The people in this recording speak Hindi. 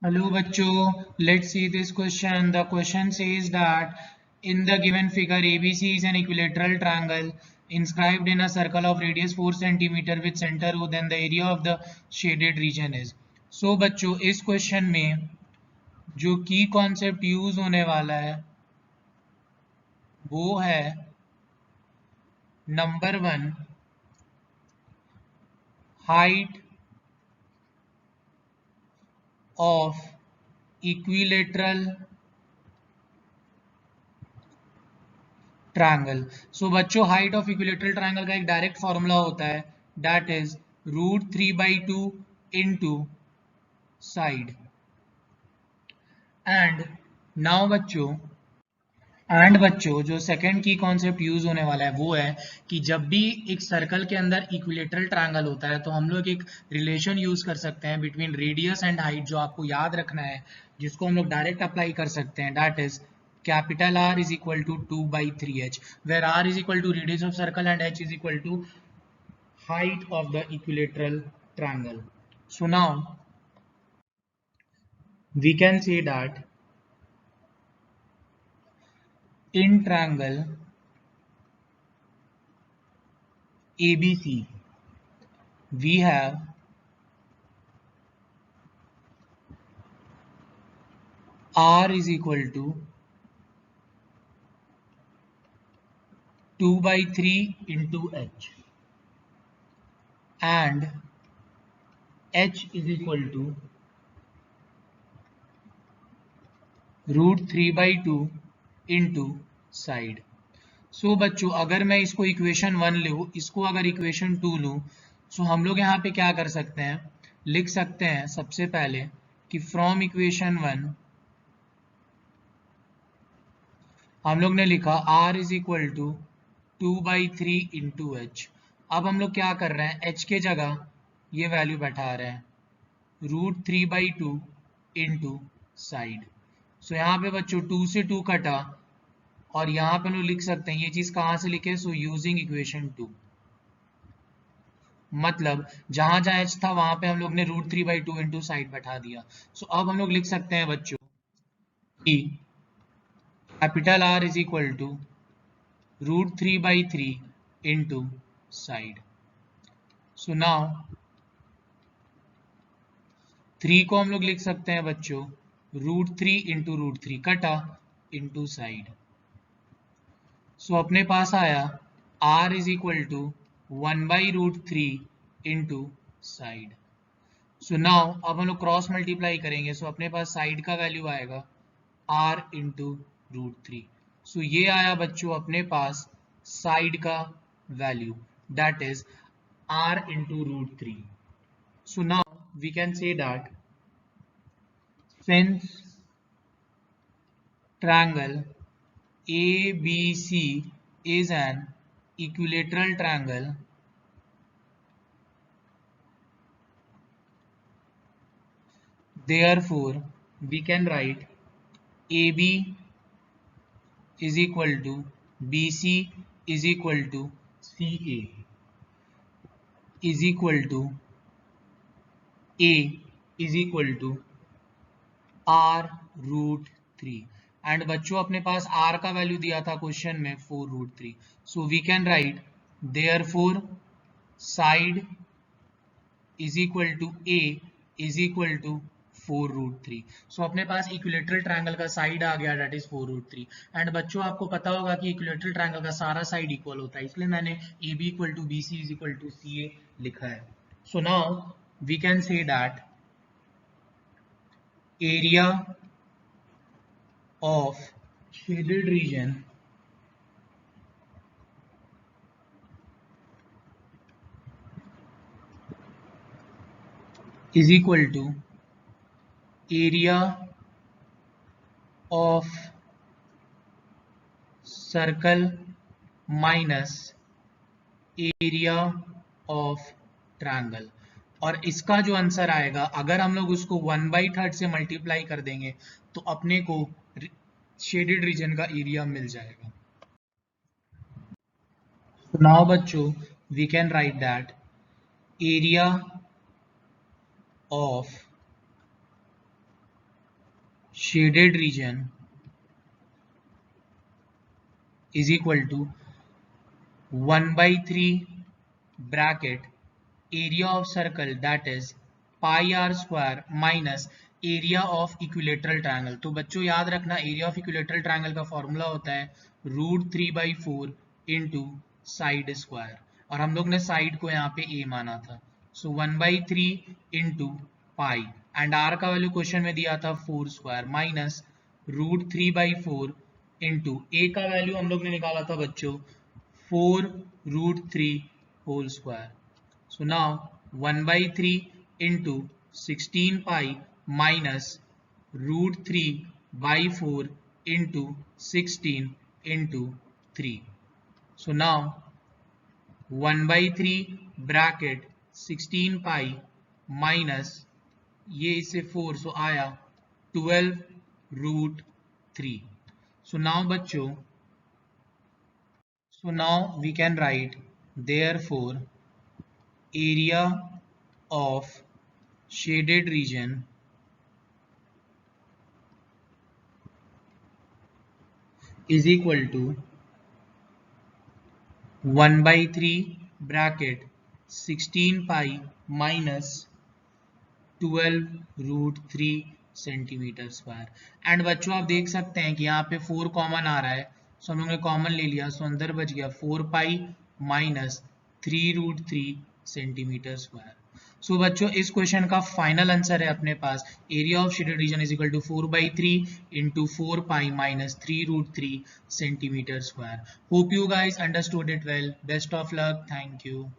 Hello bachcho, let's see this question. The question says that in the given figure ABC is an equilateral triangle inscribed in a circle of radius 4 cm with center O, then the area of the shaded region is. So बच्चों इस क्वेश्चन में जो की कॉन्सेप्ट यूज होने वाला है वो है number 1 height of equilateral triangle. So बच्चों हाइट ऑफ इक्विलेटरल ट्रायंगल का एक डायरेक्ट फॉर्मूला होता है that is √3/2 into side. And now बच्चों जो सेकंड की कॉन्सेप्ट यूज होने वाला है वो है कि जब भी एक सर्कल के अंदर इक्विलेटरल ट्रायंगल होता है तो हम लोग एक रिलेशन यूज कर सकते हैं बिटवीन रेडियस एंड हाइट, जो आपको याद रखना है, जिसको हम लोग डायरेक्ट अप्लाई कर सकते हैं, that is capital R is equal to 2/3h, where R is equal to radius of circle and h is equal to height of the equilateral triangle. So now we can say that in triangle ABC we have R is equal to 2/3 into h and h is equal to √3/2 into side. So बच्चों अगर मैं इसको इक्वेशन 1 लूँ, इसको अगर इक्वेशन 2 लूँ, सो हम लोग यहाँ पे क्या कर सकते हैं, लिख सकते हैं सबसे पहले कि फ्रॉम इक्वेशन 1 हम लोग ने लिखा R is equal to 2/3 into H. अब हम लोग क्या कर रहे हैं, h के जगह ये वैल्यू बैठा रहे हैं √3/2 इंटू साइड। सो यहाँ पे बच्चों 2 से 2 कटा और यहाँ पे हम लोग लिख सकते हैं, ये चीज कहाँ से लिखे, सो यूजिंग इक्वेशन 2, मतलब जहां जहां h था वहां पे हम लोग ने √3/2 इंटू साइड बैठा दिया। सो अब हम लोग लिख सकते हैं बच्चों कि capital R is equal to √3/3 into side. So now 3 को हम लोग लिख सकते हैं बच्चों √3 इंटू √3 कटा इंटू साइड। सो अपने पास आया R is equal to 1/√3 into side. So now अब हम लोग क्रॉस मल्टीप्लाई करेंगे, सो अपने पास साइड का वैल्यू आएगा R इंटू √3। सो ये आया बच्चों अपने पास साइड का value that is R into √3। So now we can say that since triangle ABC is an equilateral triangle, therefore we can write AB is equal to BC is equal to CA is equal to A is equal to R√3। And बच्चों अपने पास R का वैल्यू दिया था क्वेश्चन में 4√3। So we can write therefore side is equal to A is equal to 4√3। सो अपने पास इक्विलेटरल ट्रायंगल का साइड आ गया दैट इज 4√3। एंड बच्चों आपको पता होगा कि इक्विलेटरल ट्रायंगल का सारा साइड इक्वल होता है, इसलिए मैंने AB equal to BC is equal to CA लिखा है। So now we can say that area of shaded region is equal to area of circle minus area of triangle। और इसका जो आंसर आएगा अगर हम लोग उसको 1/3 से मल्टीप्लाई कर देंगे तो अपने को शेडेड रीजन का एरिया मिल जाएगा। नाउ बच्चों we can write that area of shaded region is equal to 1/3 bracket area of circle, that is pi r square minus area of equilateral triangle. तो बच्चों याद रखना, एरिया ऑफ इक्विलेटरल ट्रायंगल का फॉर्मूला होता है √3/4 इंटू साइड स्क्वायर, और हम लोग ने साइड को यहाँ पे a माना था। सो 1/3 इंटू पाई, एंड r का वैल्यू क्वेश्चन में दिया था 4 स्क्वायर माइनस √3/4 इंटू a का वैल्यू हम लोग ने निकाला था बच्चों 4√3 whole square. So now 1/3 into 16 pi minus √3/4 into 16 into 3. So now 1/3 bracket 16 pi minus ये इसे 4, so आया 12√3. So now बच्चों, so now we can write therefore area of shaded region is equal to 1/3 bracket 16 pi minus 12√3 centimetre square. And बच्चों आप देख सकते हैं कि यहाँ पे 4 कॉमन आ रहा है, सो हम लोग ने कॉमन ले लिया, सो अंदर बच गया 4 pi minus 3√3 centimetre square. So बच्चों इस क्वेश्चन का फाइनल आंसर है अपने पास area of shaded region is equal to 4/3 into 4 pi minus 3√3 centimetre square. Hope you guys understood it well. Best of luck. Thank you.